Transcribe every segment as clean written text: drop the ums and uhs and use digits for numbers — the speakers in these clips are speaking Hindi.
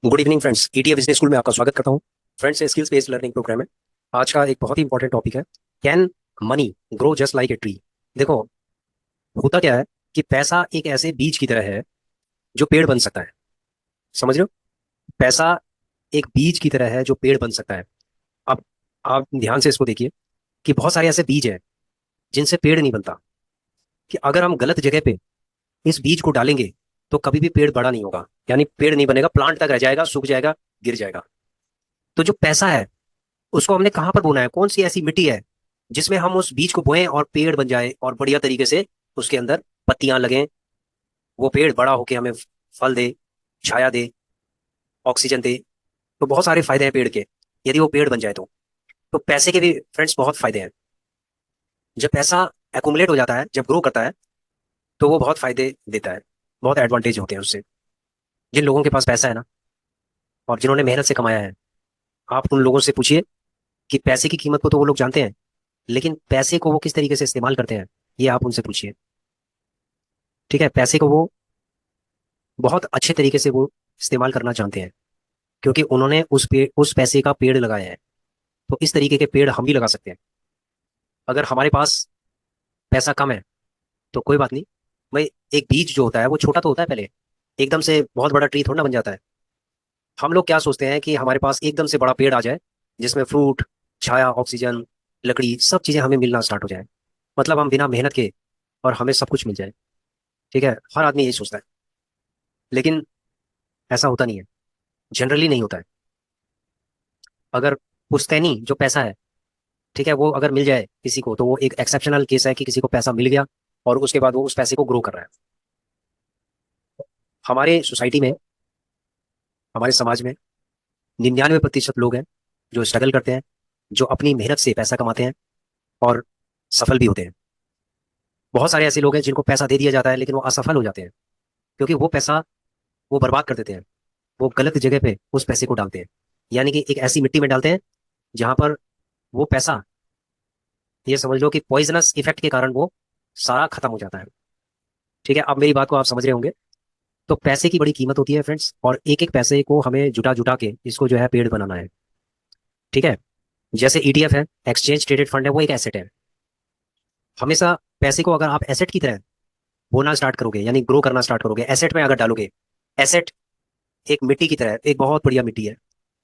Good evening friends, ETA business school में आपका स्वागत करता हूं। फ्रेंड्स, ये स्किल्स बेस्ड लर्निंग प्रोग्राम है। आज का एक बहुत ही इंपॉर्टेंट टॉपिक है, can money grow just like a tree. देखो, होता क्या है कि पैसा एक ऐसे बीज की तरह है जो पेड़ बन सकता है। समझ रहे हो? पैसा एक बीज की तरह है जो पेड़ बन सकता है। अब आप ध्यान से इसको देखिए कि बहुत सारे ऐसे बीज हैं जिनसे पेड़ नहीं बनता, कि अगर हम गलत जगह पे इस बीज को डालेंगे तो कभी भी पेड़ बड़ा नहीं होगा, यानी पेड़ नहीं बनेगा, प्लांट तक रह जाएगा, सूख जाएगा, गिर जाएगा। तो जो पैसा है उसको हमने कहाँ पर बोना है? कौन सी ऐसी मिट्टी है जिसमें हम उस बीज को बोएं और पेड़ बन जाए और बढ़िया तरीके से उसके अंदर पत्तियां लगें, वो पेड़ बड़ा होके हमें फल दे, छाया दे, ऑक्सीजन दे। तो बहुत सारे फायदे हैं पेड़ के, यदि वो पेड़ बन जाए तो पैसे के भी फ्रेंड्स बहुत फायदे हैं। जब पैसा एकुमुलेट हो जाता है, जब ग्रो करता है, तो वो बहुत फायदे देता है, बहुत एडवांटेज होते हैं उससे। जिन लोगों के पास पैसा है ना, और जिन्होंने मेहनत से कमाया है, आप उन लोगों से पूछिए कि पैसे की कीमत को तो वो लोग जानते हैं, लेकिन पैसे को वो किस तरीके से इस्तेमाल करते हैं, ये आप उनसे पूछिए। ठीक है? पैसे को वो बहुत अच्छे तरीके से वो इस्तेमाल करना जानते हैं, क्योंकि उन्होंने उस पैसे का पेड़ लगाया है। तो इस तरीके के पेड़ हम भी लगा सकते हैं। अगर हमारे पास पैसा कम है तो कोई बात नहीं भाई, एक बीज जो होता है वो छोटा तो होता है पहले, एकदम से बहुत बड़ा ट्री थोड़ा ना बन जाता है। हम लोग क्या सोचते हैं कि हमारे पास एकदम से बड़ा पेड़ आ जाए, जिसमें फ्रूट, छाया, ऑक्सीजन, लकड़ी, सब चीजें हमें मिलना स्टार्ट हो जाए, मतलब हम बिना मेहनत के और हमें सब कुछ मिल जाए। ठीक है? हर आदमी यही सोचता है, लेकिन ऐसा होता नहीं है, जनरली नहीं होता है। अगर पुश्तैनी जो पैसा है, ठीक है, वो अगर मिल जाए किसी को तो वो एक एक्सेप्शनल केस है कि किसी को पैसा मिल गया और उसके बाद वो उस पैसे को ग्रो कर रहा है। हमारे सोसाइटी में, हमारे समाज में 99% लोग हैं जो स्ट्रगल करते हैं, जो अपनी मेहनत से पैसा कमाते हैं और सफल भी होते हैं। बहुत सारे ऐसे लोग हैं जिनको पैसा दे दिया जाता है लेकिन वो असफल हो जाते हैं, क्योंकि वो पैसा वो बर्बाद कर देते हैं, वो गलत जगह पे उस पैसे को डालते हैं, यानी कि एक ऐसी मिट्टी में डालते हैं जहां पर वो पैसा, ये समझ लो कि पॉइजनस इफेक्ट के कारण वो सारा खत्म हो जाता है। ठीक है? अब मेरी बात को आप समझ रहे होंगे। तो पैसे की बड़ी कीमत होती है फ्रेंड्स, और एक एक पैसे को हमें जुटा जुटा के इसको जो है पेड़ बनाना है। ठीक है? जैसे ईटीएफ है, एक्सचेंज ट्रेडेड फंड है, वो एक एसेट है। हमेशा पैसे को अगर आप एसेट की तरह बोना स्टार्ट करोगे, यानी ग्रो करना स्टार्ट करोगे, एसेट में अगर डालोगे, एसेट एक मिट्टी की तरह, एक बहुत बढ़िया मिट्टी है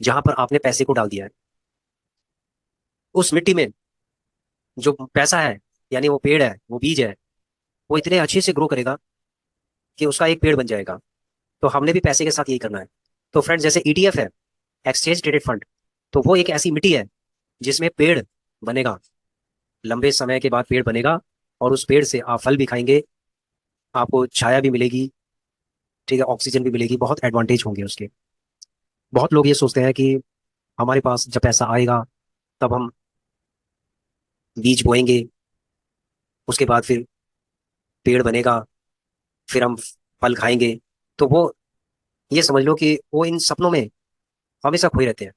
जहां पर आपने पैसे को डाल दिया है। उस मिट्टी में जो पैसा है, यानी वो पेड़ है, वो बीज है, वो इतने अच्छे से ग्रो करेगा कि उसका एक पेड़ बन जाएगा। तो हमने भी पैसे के साथ यही करना है। तो फ्रेंड्स, जैसे ईटीएफ है, एक्सचेंज ट्रेडेड फंड, तो वो एक ऐसी मिट्टी है जिसमें पेड़ बनेगा, लंबे समय के बाद पेड़ बनेगा, और उस पेड़ से आप फल भी खाएंगे, आपको छाया भी मिलेगी, ठीक है, ऑक्सीजन भी मिलेगी, बहुत एडवांटेज होंगे उसके। बहुत लोग ये सोचते हैं कि हमारे पास जब पैसा आएगा तब हम बीज बोएंगे, उसके बाद फिर पेड़ बनेगा, फिर हम फल खाएंगे। तो वो, ये समझ लो कि वो इन सपनों में हमेशा खोए रहते हैं।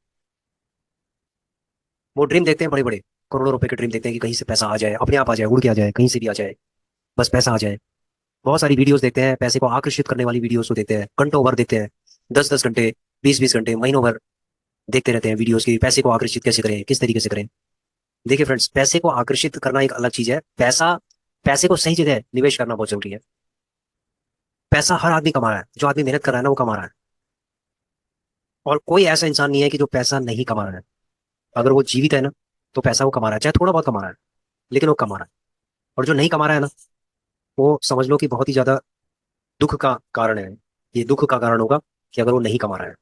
वो ड्रीम देखते हैं बड़े बड़े, करोड़ों रुपए के ड्रीम देखते हैं कि कहीं से पैसा आ जाए, अपने आप आ जाए, उड़ के आ जाए, कहीं से भी आ जाए, बस पैसा आ जाए। बहुत सारी वीडियोस देखते हैं, पैसे को आकर्षित करने वाली वीडियोस को देखते हैं, घंटों भर देखते हैं, 10-10 घंटे, 20-20 घंटे, महीनों भर देखते रहते हैं वीडियोस की, पैसे को आकर्षित कैसे करें, किस तरीके से करें। देखिए फ्रेंड्स, पैसे को आकर्षित करना एक अलग चीज है, पैसा, पैसे को सही जगह निवेश करना बहुत जरूरी है। पैसा हर आदमी कमा रहा है, जो आदमी मेहनत कर रहा है ना वो कमा रहा है, और कोई ऐसा इंसान नहीं है कि जो पैसा नहीं कमा रहा है। अगर वो जीवित है ना, तो पैसा वो कमा रहा है, चाहे थोड़ा बहुत कमा रहा है, लेकिन वो कमा रहा है। और जो नहीं कमा रहा है ना, वो समझ लो कि बहुत ही ज्यादा दुख का कारण है। ये दुख का कारण होगा कि अगर वो नहीं कमा रहा है।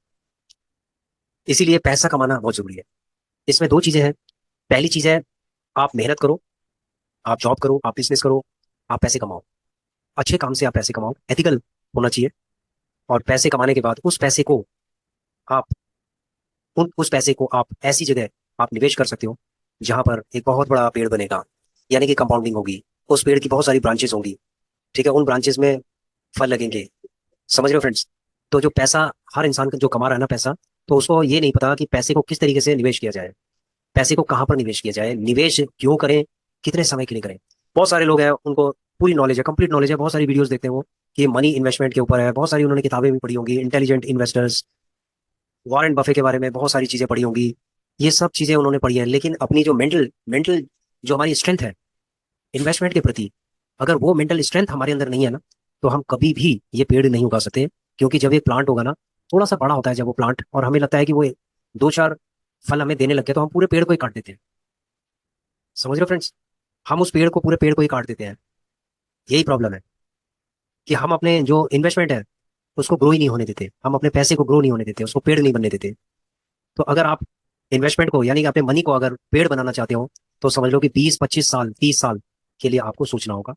इसीलिए पैसा कमाना बहुत जरूरी है। इसमें दो चीजें हैं। पहली चीज है, आप मेहनत करो, आप जॉब करो, आप बिजनेस करो, आप पैसे कमाओ, अच्छे काम से आप पैसे कमाओ, एथिकल होना चाहिए। और पैसे कमाने के बाद उस पैसे को आप, उस पैसे को आप ऐसी जगह आप निवेश कर सकते हो जहां पर एक बहुत बड़ा पेड़ बनेगा, यानी कि कंपाउंडिंग होगी। उस पेड़ की बहुत सारी ब्रांचेस होंगी, ठीक है, उन ब्रांचेस में फल लगेंगे। समझ रहे हो फ्रेंड्स? तो जो पैसा, हर इंसान का जो कमा रहा है ना पैसा, तो उसको ये नहीं पता कि पैसे को किस तरीके से निवेश किया जाए, पैसे को कहाँ पर निवेश किया जाए, निवेश क्यों करें, कितने समय के लिए करें। बहुत सारे लोग हैं उनको पूरी नॉलेज है, कंप्लीट नॉलेज है, बहुत सारी वीडियोस देखते हैं वो कि मनी इन्वेस्टमेंट के ऊपर है, बहुत सारी उन्होंने किताबें भी पढ़ी होंगी, इंटेलिजेंट इन्वेस्टर्स, वॉरेन बफे के बारे में बहुत सारी चीजें पढ़ी होंगी। ये सब चीजें उन्होंने पढ़ी है, लेकिन अपनी जो मेंटल मेंटल जो हमारी स्ट्रेंथ है इन्वेस्टमेंट के प्रति, अगर वो मेंटल स्ट्रेंथ हमारे अंदर नहीं है ना, तो हम कभी भी ये पेड़ नहीं उगा सकते। क्योंकि जब एक प्लांट होगा ना, थोड़ा सा बड़ा होता है जब वो प्लांट, और हमें लगता है कि वो दो चार फल हमें देने लग गए, तो हम पूरे पेड़ को ही काट देते हैं। समझ रहे हो फ्रेंड्स? हम उस पेड़ को, पूरे पेड़ को ही काट देते हैं। यही प्रॉब्लम है कि हम अपने जो इन्वेस्टमेंट है उसको ग्रो ही नहीं होने देते, हम अपने पैसे को ग्रो नहीं होने देते, उसको पेड़ नहीं बनने देते। तो अगर आप इन्वेस्टमेंट को, यानी कि अपने मनी को अगर पेड़ बनाना चाहते हो, तो समझ लो कि 20 25 साल 30 साल के लिए आपको सोचना होगा।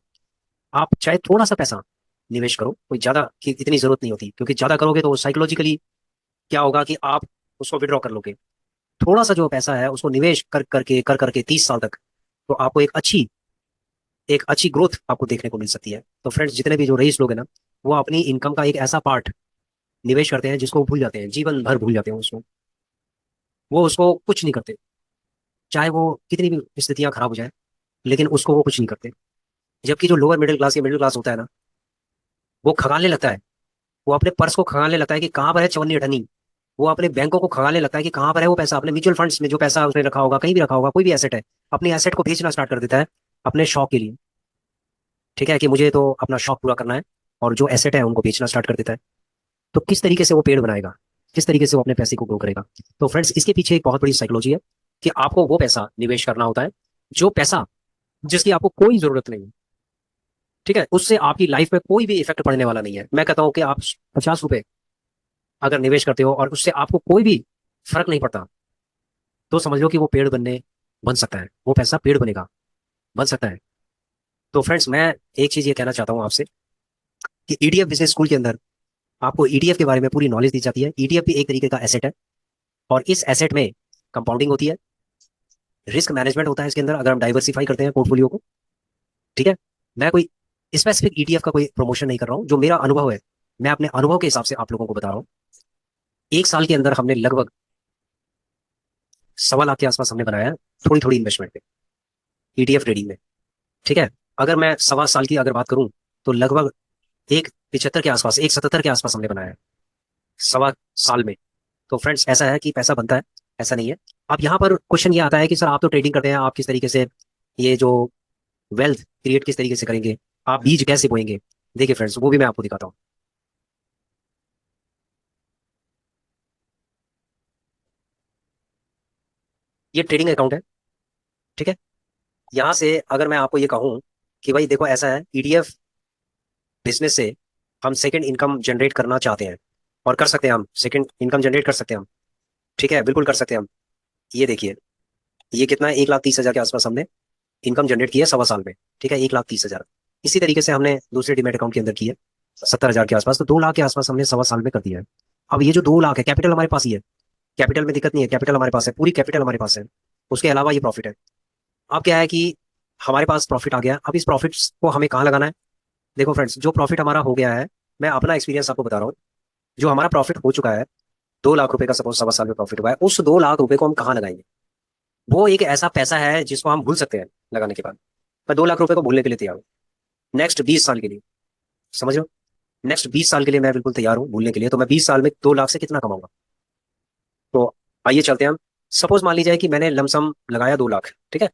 आप चाहे थोड़ा सा पैसा निवेश करो, कोई ज्यादा की इतनी जरूरत नहीं होती, क्योंकि ज्यादा करोगे तो साइकोलॉजिकली क्या होगा कि आप उसको विड्रॉ कर लोगे। थोड़ा सा जो पैसा है उसको निवेश कर करके 30 साल तक, तो आपको एक अच्छी ग्रोथ आपको देखने को मिल सकती है। तो फ्रेंड्स, जितने भी जो रईस लोग हैं ना, वो अपनी इनकम का एक ऐसा पार्ट निवेश करते हैं जिसको वो भूल जाते हैं, जीवन भर भूल जाते हैं उसको। वो उसको कुछ नहीं करते, चाहे वो कितनी भी स्थितियां खराब हो जाए, लेकिन उसको वो कुछ नहीं करते। जबकि जो लोअर मिडिल क्लास या मिडिल क्लास होता है ना, वो खगालने लगता है, वो अपने पर्स को खगालने लगता है कि कहाँ पर है चवन्नी अठन्नी। वो अपने बैंकों को खगालने लगता है कि कहाँ पर है वो पैसा, अपने म्यूचुअल फंड्स में जो पैसा उसने रखा होगा, कहीं भी रखा होगा, कोई भी एसेट है, अपने एसेट को बेचना स्टार्ट कर देता है अपने शौक के लिए। ठीक है, कि मुझे तो अपना शौक पूरा करना है, और जो एसेट है उनको बेचना स्टार्ट कर देता है। तो किस तरीके से वो पेड़ बनाएगा, किस तरीके से वो अपने पैसे को ग्रो करेगा? तो फ्रेंड्स, इसके पीछे एक बहुत बड़ी साइकोलॉजी है कि आपको वो पैसा निवेश करना होता है, जो पैसा जिसकी आपको कोई जरूरत नहीं है। ठीक है, उससे आपकी लाइफ में कोई भी इफेक्ट पड़ने वाला नहीं है। मैं कहता हूं कि आप 50 रुपए अगर निवेश करते हो और उससे आपको कोई भी फर्क नहीं पड़ता, तो समझ लो कि वो पेड़ बनने बन सकता है, वो पैसा पेड़ बनेगा, बन सकता है। तो फ्रेंड्स, मैं एक चीज ये कहना चाहता हूँ आपसे कि ईडीएफ बिजनेस स्कूल के अंदर आपको ईडीएफ के बारे में पूरी नॉलेज दी जाती है। ईडीएफ भी एक तरीके का एसेट है, और इस एसेट में कंपाउंडिंग होती है, रिस्क मैनेजमेंट होता है इसके अंदर, अगर हम डाइवर्सिफाई करते हैं पोर्टफोलियो को। ठीक है, मैं कोई स्पेसिफिक ईटीएफ का कोई प्रमोशन नहीं कर रहा हूँ, जो मेरा अनुभव है मैं अपने अनुभव के हिसाब से आप लोगों को बता रहा हूँ। 1 साल के अंदर हमने लगभग 1.25 लाख के आसपास हमने बनाया है, थोड़ी थोड़ी इन्वेस्टमेंट पे, ईटीएफ ट्रेडिंग में। ठीक है, अगर मैं 1.25 साल की अगर बात करूं, तो लगभग 1.75 के आसपास, 1.77 के आसपास हमने बनाया है 1.25 साल में। तो फ्रेंड्स, ऐसा है कि पैसा बनता है, ऐसा नहीं है। अब यहाँ पर क्वेश्चन ये आता है कि सर आप तो ट्रेडिंग करते हैं, आप किस तरीके से ये जो वेल्थ क्रिएट किस तरीके से करेंगे, आप बीज कैसे बोएंगे? देखिए फ्रेंड्स, वो भी मैं आपको दिखाता हूँ। ये ट्रेडिंग अकाउंट है। ठीक है, यहाँ से अगर मैं आपको ये कहूँ कि भाई देखो ऐसा है, ईडीएफ बिजनेस से हम सेकंड इनकम जनरेट करना चाहते हैं, और कर सकते हैं, हम सेकंड इनकम जनरेट कर सकते हैं हम। ठीक है, बिल्कुल कर सकते हैं हम। ये देखिए, ये कितना है, 1,30,000 के आसपास हमने इनकम जनरेट की है 1.25 साल में। ठीक है, 1,30,000। इसी तरीके से हमने दूसरे डीमेट अकाउंट के अंदर की है 70,000 के आसपास, तो 2 लाख के आसपास हमने 1.25 साल में कर दिया है। अब ये जो 2 लाख है, कैपिटल हमारे पास ही है, कैपिटल में दिक्कत नहीं है, कैपिटल हमारे पास है, पूरी कैपिटल हमारे पास है। उसके अलावा ये प्रॉफिट है। अब क्या है कि हमारे पास प्रॉफिट आ गया, अब इस प्रॉफिट को हमें कहाँ लगाना है? देखो फ्रेंड्स, जो प्रॉफिट हमारा हो गया है, मैं अपना एक्सपीरियंस आपको बता रहा हूँ। जो हमारा प्रॉफिट हो चुका है, 2 लाख रुपए का सपोज 1.25 साल में प्रॉफिट हुआ है, उस 2 लाख रुपए को हम कहाँ लगाएंगे? वो एक ऐसा पैसा है जिसको हम भूल सकते हैं लगाने के बाद। मैं 2 लाख रुपए को भूलने के लिए तैयार हूँ, नेक्स्ट 20 साल के लिए। समझ लो, नेक्स्ट 20 साल के लिए मैं बिल्कुल तैयार हूँ भूलने के लिए। तो मैं 20 साल में 2 लाख से कितना कमाऊंगा? तो आइए चलते हैं हम। सपोज मान लीजिए कि मैंने लमसम लगाया 2 लाख। ठीक है,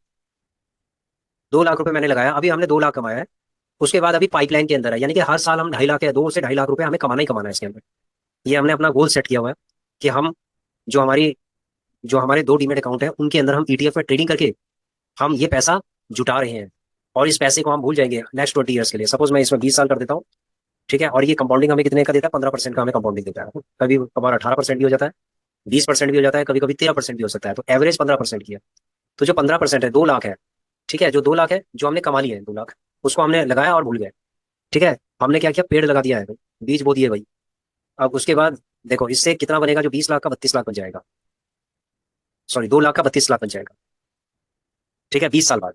2 लाख रुपए मैंने लगाया, अभी हमने 2 लाख कमाया है। उसके बाद अभी पाइपलाइन के अंदर है, यानी कि हर साल हम 2.5 लाख या 2 से 2.5 लाख रुपए हमें कमाना ही कमाना है इसके अंदर। ये हमने अपना गोल सेट किया हुआ है कि हम जो हमारी जो हमारे 2 डीमेट अकाउंट है उनके अंदर हम ईटीएफ में ट्रेडिंग करके हम ये पैसा जुटा रहे हैं, और इस पैसे को हम भूल जाएंगे नेक्स्ट 20 ईयर्स के लिए। सपोज मैं इसमें 20 साल कर देता हूँ। ठीक है, और ये कंपाउंडिंग हमें कितने का देता है? 15% का हमें कंपाउंडिंग देता है। कभी कभार 18% भी हो जाता है, 20% भी हो जाता है, कभी कभी 13% भी हो सकता है, तो एवरेज 15% की है। तो जो 15% है, 2 लाख है। ठीक है, जो 2 लाख है जो हमने कमा लिया है, 2 लाख, उसको हमने लगाया और भूल गए। ठीक है, हमने क्या किया? पेड़ लगा दिया है भाई, बीज बो दिए भाई। अब उसके बाद देखो इससे कितना बनेगा? जो 20 लाख का 32 लाख बन जाएगा, सॉरी 2 लाख का 32 लाख बन जाएगा। ठीक है, 20 साल बाद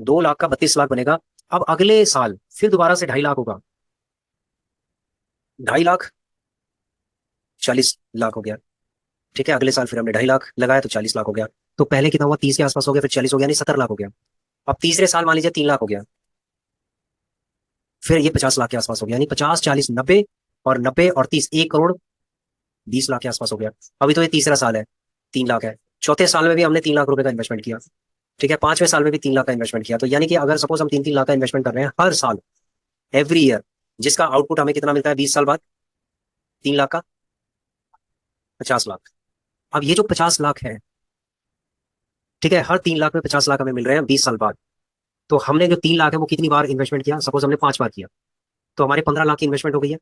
2 लाख का 32 लाख बनेगा। अब अगले साल फिर दोबारा से 2.5 लाख होगा, 2.5 लाख, 40 लाख हो गया। ठीक है, अगले साल फिर हमने 2.5 लाख लगाया तो 40 लाख हो गया। तो पहले कितना हुआ? 30 के आसपास हो गया, फिर 40 हो गया, यानी 70 लाख हो गया। अब तीसरे साल मान लीजिए 3 लाख हो गया, फिर ये 50 लाख के आसपास हो गया, यानी 50 40 90, और 90 और 30, 1 करोड़ 20 लाख के आसपास हो गया। अभी तो ये तीसरा साल है, 3 लाख है। चौथे साल में भी हमने 3 लाख रुपए का इन्वेस्टमेंट किया। ठीक है, 5वें साल में भी 3 लाख का इन्वेस्टमेंट किया। तो यानी कि अगर सपोज हम 3-3 लाख का इन्वेस्टमेंट कर रहे हैं हर साल, एवरी ईयर, जिसका आउटपुट हमें कितना मिलता है 20 साल बाद? 3 लाख का 50 लाख। अब ये जो 50 लाख है, ठीक है, हर 3 लाख में 50 लाख हमें मिल रहे हैं 20 साल बाद। तो हमने जो 3 लाख है वो कितनी बार इन्वेस्टमेंट किया? सपोज हमने 5 बार किया, तो हमारे 15 लाख की इन्वेस्टमेंट हो गई है।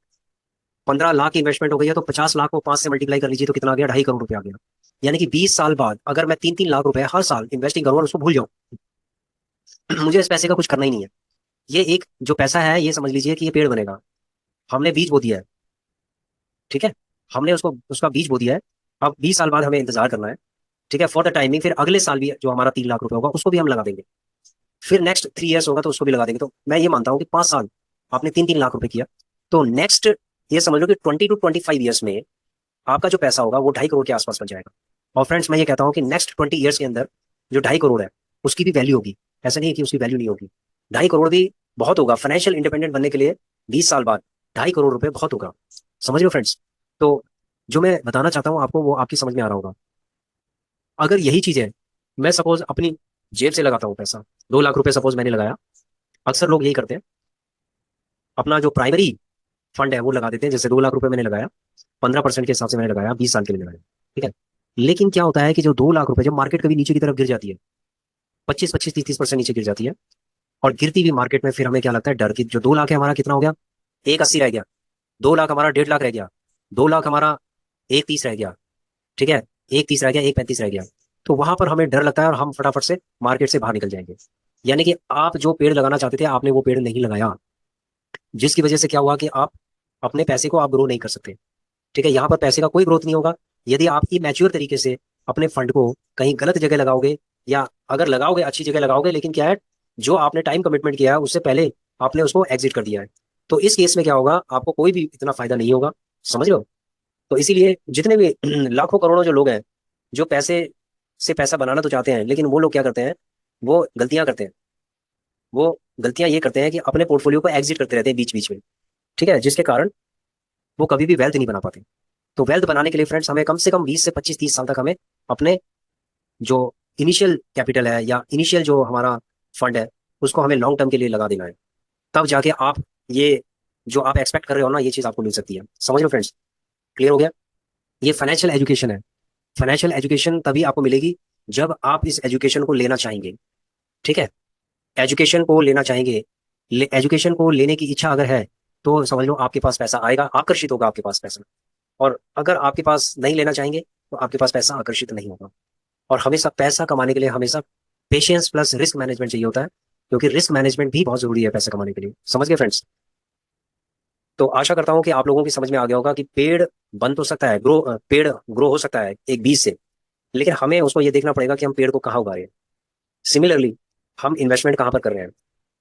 15 लाख की इन्वेस्टमेंट हो गई है, तो 50 लाख को 5 से मल्टीप्लाई कर लीजिए तो कितना आ गया? 2.5 करोड़ रुपए आ गया। यानी कि 20 साल बाद अगर मैं 3-3 लाख रुपए हर साल इन्वेस्टिंग करूँ और उसको भूल जाऊं, मुझे इस पैसे का कुछ करना ही नहीं है। ये एक जो पैसा है, ये समझ लीजिए कि ये पेड़ बनेगा। हमने बीज बो दिया है, ठीक है, हमने उसको उसका बीज बो दिया है। अब 20 साल बाद हमें इंतजार करना है, ठीक है, फॉर द टाइमिंग। फिर अगले साल भी जो हमारा 3 लाख रुपए होगा उसको भी हम लगा देंगे। फिर नेक्स्ट 3 ईयर्स होगा तो उसको भी लगा देंगे। तो मैं ये मानता हूँ कि 5 साल आपने 3-3 लाख रुपए किया, तो नेक्स्ट ये समझ लो कि 20 to 25 ईयर्स में आपका जो पैसा होगा वो 2.5 करोड़ के आसपास बन जाएगा। और फ्रेंड्स, मैं ये कहता हूँ कि नेक्स्ट 20 ईयर्स के अंदर जो 2.5 करोड़ है उसकी भी वैल्यू होगी। ऐसा नहीं है कि उसकी वैल्यू नहीं होगी। 2.5 करोड़ भी बहुत होगा फाइनेंशियल इंडिपेंडेंट बनने के लिए। 20 साल बाद 2.5 करोड़ रुपए बहुत होगा। समझ लो फ्रेंड्स। तो जो मैं बताना चाहता हूँ आपको वो आपकी समझ में आ रहा होगा। अगर यही चीज है, मैं सपोज अपनी जेब से लगाता हूँ पैसा, 2 लाख रुपए सपोज मैंने लगाया। अक्सर लोग यही करते हैं, अपना जो प्राइमरी फंड है वो लगा देते हैं। जैसे 2 लाख रुपए मैंने लगाया, 15% के हिसाब से मैंने लगाया, 20 साल के लिए लगाया, ठीक है। लेकिन क्या होता है कि जो 2 लाख रुपए, जब मार्केट कभी नीचे की तरफ गिर जाती है, 25-25, 30-30% नीचे गिर जाती है, और गिरती हुई मार्केट में फिर हमें क्या लगता है? डर। की जो 2 लाख है हमारा कितना हो गया? 1.80 रह गया। 2 लाख हमारा 1.5 लाख रह गया। 2 लाख हमारा 1.30 रह गया, ठीक है, 1.30 रह गया, 1.35 रह गया। तो वहां पर हमें डर लगता है और हम फटाफट से मार्केट से बाहर निकल जाएंगे। यानी कि आप जो पेड़ लगाना चाहते थे आपने वो पेड़ नहीं लगाया, जिसकी वजह से क्या हुआ कि आप अपने पैसे को आप ग्रो नहीं कर सकते। ठीक है, यहाँ पर पैसे का कोई ग्रोथ नहीं होगा यदि आप इमेच्योर तरीके से अपने फंड को कहीं गलत जगह लगाओगे, या अगर लगाओगे अच्छी जगह लगाओगे, लेकिन क्या है, जो आपने टाइम कमिटमेंट किया है उससे पहले आपने उसको एग्जिट कर दिया है, तो इस केस में क्या होगा? आपको कोई भी इतना फायदा नहीं होगा। समझ लो। तो इसीलिए जितने भी लाखों करोड़ों जो लोग हैं, जो पैसे से पैसा बनाना तो चाहते हैं, लेकिन वो लोग क्या करते हैं? वो गलतियां करते हैं। वो गलतियां ये करते हैं कि अपने पोर्टफोलियो को एग्जिट करते रहते हैं बीच बीच में, ठीक है, जिसके कारण वो कभी भी वेल्थ नहीं बना पाते। तो वेल्थ बनाने के लिए फ्रेंड्स हमें कम से कम 20 से 25-30 साल तक हमें अपने जो इनिशियल कैपिटल है या इनिशियल जो हमारा फंड है उसको हमें लॉन्ग टर्म के लिए लगा देना है। तब जाके आप ये जो आप एक्सपेक्ट कर रहे हो ना, ये चीज आपको मिल सकती है। समझ लो फ्रेंड्स। क्लियर हो गया? ये फाइनेंशियल एजुकेशन है। फाइनेंशियल एजुकेशन तभी आपको मिलेगी जब आप इस एजुकेशन को लेना चाहेंगे। ठीक है, एजुकेशन को लेना चाहेंगे, एजुकेशन को लेने की इच्छा अगर है तो समझ लो आपके पास पैसा आएगा, आकर्षित होगा आपके पास पैसा। और अगर आपके पास नहीं लेना चाहेंगे तो आपके पास पैसा आकर्षित नहीं होगा। और हमेशा पैसा कमाने के लिए हमेशा पेशेंस प्लस रिस्क मैनेजमेंट चाहिए होता है, क्योंकि रिस्क मैनेजमेंट भी बहुत जरूरी है पैसा कमाने के लिए। समझ गए फ्रेंड्स? तो आशा करता हूं कि आप लोगों की समझ में आ गया होगा कि पेड़ बन तो सकता है, पेड़ ग्रो हो सकता है एक बीज से, लेकिन हमें उसको ये देखना पड़ेगा कि हम पेड़ को कहाँ उगा रहे हैं। सिमिलरली, हम इन्वेस्टमेंट कहाँ पर कर रहे हैं,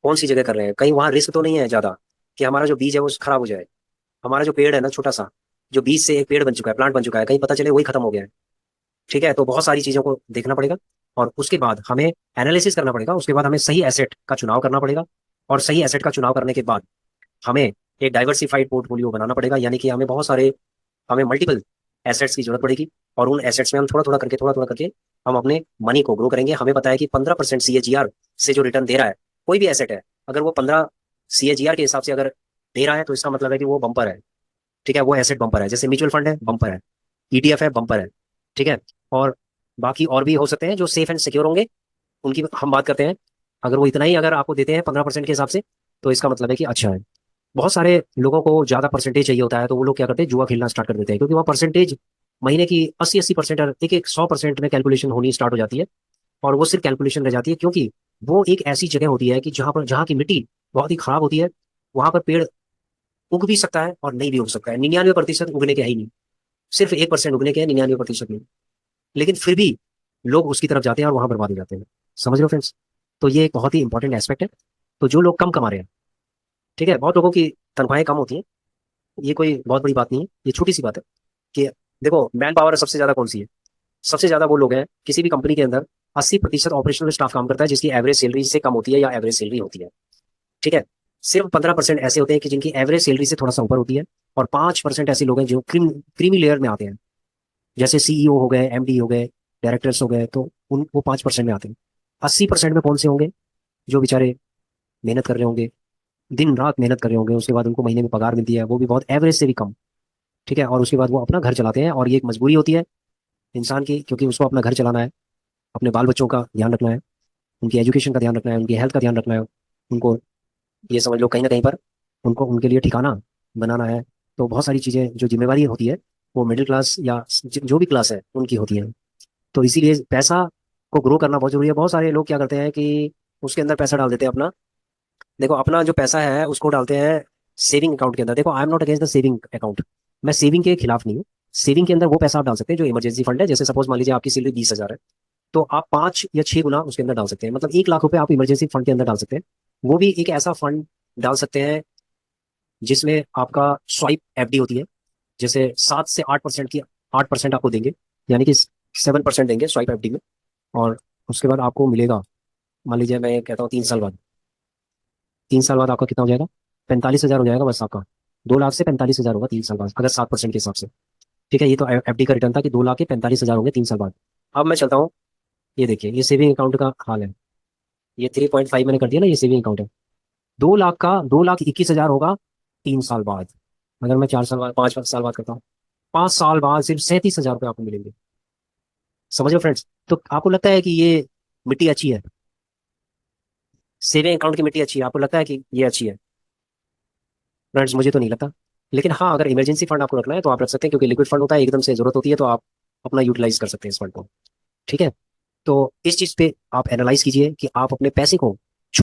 कौन सी जगह कर रहे हैं? कहीं वहां रिस्क तो नहीं है ज्यादा कि हमारा जो बीज है वो खराब हो जाए। हमारा जो पेड़ है ना, छोटा सा, जो बीज से एक पेड़ बन चुका है, प्लांट बन चुका है, कहीं पता चले वही खत्म हो गया है। ठीक है, तो बहुत सारी चीजों को देखना पड़ेगा, और उसके बाद हमें एनालिसिस करना पड़ेगा। उसके बाद हमें सही एसेट का चुनाव करना पड़ेगा, और सही एसेट का चुनाव करने के बाद हमें एक डाइवर्सिफाइड पोर्टफोलियो बनाना पड़ेगा। यानी कि हमें मल्टीपल एसेट्स की जरूरत पड़ेगी, और उन एसेट्स में हम थोड़ा थोड़ा करके हम अपने मनी को ग्रो करेंगे। हमें पता है कि 15% CAGR से जो रिटर्न दे रहा है कोई भी एसेट है, अगर वो 15 CAGR के हिसाब से अगर दे रहा है तो इसका मतलब है कि वो बम्पर है। ठीक है, वो एसेट बम्पर है। जैसे म्यूचुअल फंड है, बम्पर है। ETF है, बम्पर है। ठीक है, और बाकी और भी हो सकते हैं जो सेफ एंड सिक्योर होंगे, उनकी हम बात करते हैं। अगर वो इतना ही अगर आपको देते हैं 15% के हिसाब से, तो इसका मतलब है कि अच्छा है। बहुत सारे लोगों को ज्यादा परसेंटेज चाहिए होता है, तो वो लोग क्या करते हैं? जुआ खेलना स्टार्ट कर देते हैं, क्योंकि वहाँ परसेंटेज महीने की 80-80% और एक एक 100% में कैलकुलेशन होनी स्टार्ट हो जाती है। और वो सिर्फ कैलकुलेशन रह जाती है, क्योंकि वो एक ऐसी जगह होती है कि जहाँ की मिट्टी बहुत ही खराब होती है। वहां पर पेड़ उग भी सकता है और नहीं भी उग सकता है। 99% उगने के है ही नहीं, सिर्फ 1% उगने के हैं, 99% नहीं। लेकिन फिर भी लोग उसकी तरफ जाते हैं और वहां बर्बाद हो जाते हैं। समझ लो फ्रेंड्स। तो ये एक बहुत ही इंपॉर्टेंट एस्पेक्ट है। तो जो लोग कम कमा रहे हैं, ठीक है, बहुत लोगों की तनख्वाहें कम होती हैं, ये कोई बहुत बड़ी बात नहीं है, ये छोटी सी बात है कि देखो, मैन पावर सबसे ज्यादा कौन सी है? सबसे ज्यादा वो लोग हैं किसी भी कंपनी के अंदर, 80% ऑपरेशनल स्टाफ काम करता है जिसकी एवरेज सैलरी से कम होती है या एवरेज सैलरी होती है। ठीक है, सिर्फ 15% ऐसे होते हैं कि जिनकी एवरेज सैलरी से थोड़ा सा ऊपर होती है, और 5% ऐसे लोग हैं जो क्रीमी लेयर में आते हैं, जैसे सीईओ हो गए, एमडी हो गए, डायरेक्टर्स हो गए, तो उन वो 5% में आते हैं। 80% में कौन से होंगे? जो बेचारे मेहनत कर रहे होंगे, दिन रात मेहनत कर रहे होंगे, उसके बाद उनको महीने में पगार मिलती है, वो भी बहुत एवरेज से भी कम। ठीक है, और उसके बाद वो अपना घर चलाते हैं, और ये एक मजबूरी होती है इंसान की, क्योंकि उसको अपना घर चलाना है, अपने बाल बच्चों का ध्यान रखना है, उनकी एजुकेशन का ध्यान रखना है, उनकी हेल्थ का ध्यान रखना है, उनको ये समझ लो कहीं ना कहीं पर उनको उनके लिए ठिकाना बनाना है। तो बहुत सारी चीज़ें जो जिम्मेवारी होती है, वो मिडिल क्लास या जो भी क्लास है उनकी होती है। तो इसीलिए पैसा को ग्रो करना बहुत जरूरी है। बहुत सारे लोग क्या करते हैं कि उसके अंदर पैसा डाल देते हैं अपना। देखो, अपना जो पैसा है उसको डालते हैं सेविंग अकाउंट के अंदर। देखो, I am not against the saving account, मैं सेविंग के खिलाफ नहीं हूँ। सेविंग के अंदर वो पैसा आप डाल सकते हैं जो इमरजेंसी फंड है। जैसे सपोज मान लीजिए आपकी सैलरी 20,000 है, तो आप 5 या 6 गुना उसके अंदर डाल सकते हैं, मतलब 1 लाख रुपए आप इमरजेंसी फंड के अंदर डाल सकते हैं। वो भी एक ऐसा फंड डाल सकते हैं जिसमें आपका स्वाइप एफडी होती है, जैसे 7 से 8% की, 8% आपको देंगे, यानी कि 7% देंगे स्वाइप एफडी में। और उसके बाद आपको मिलेगा, मान लीजिए मैं कहता हूँ 3 साल बाद, 3 साल बाद आपका कितना हो जाएगा? 45,000 हो जाएगा बस आपका। 2 लाख से 45,000 होगा 3 साल बाद, अगर 7% के हिसाब से। ठीक है, ये तो एफडी का रिटर्न था कि 2 लाख के 45,000 होंगे 3 साल बाद। अब मैं चलता हूँ, ये देखिए ये सेविंग अकाउंट का हाल है। ये 3.5 मैंने कर दिया ना, ये सेविंग अकाउंट है। 2 लाख का 2,21,000 होगा 3 साल बाद। अगर मैं 4 साल बाद, 5 साल बाद करता हूँ, 5 साल बाद सिर्फ 37,000 रुपये आपको मिलेंगे। समझ लो फ्रेंड्स। तो आपको लगता है कि ये मिट्टी अच्छी है? सेविंग अकाउंट की मिट्टी अच्छी है? आपको लगता है कि ये अच्छी है? फ्रेंड्स, मुझे तो नहीं लगता। लेकिन हाँ, अगर इमरजेंसी फंड आपको रखना है तो आप रख सकते हैं, क्योंकि लिक्विड फंड होता है, एकदम से जरूरत होती है तो आप अपना यूटिलाइज कर सकते हैं इस फंड को। ठीक है, तो इस चीज पे आप एनालाइज कीजिए कि आप अपने पैसे को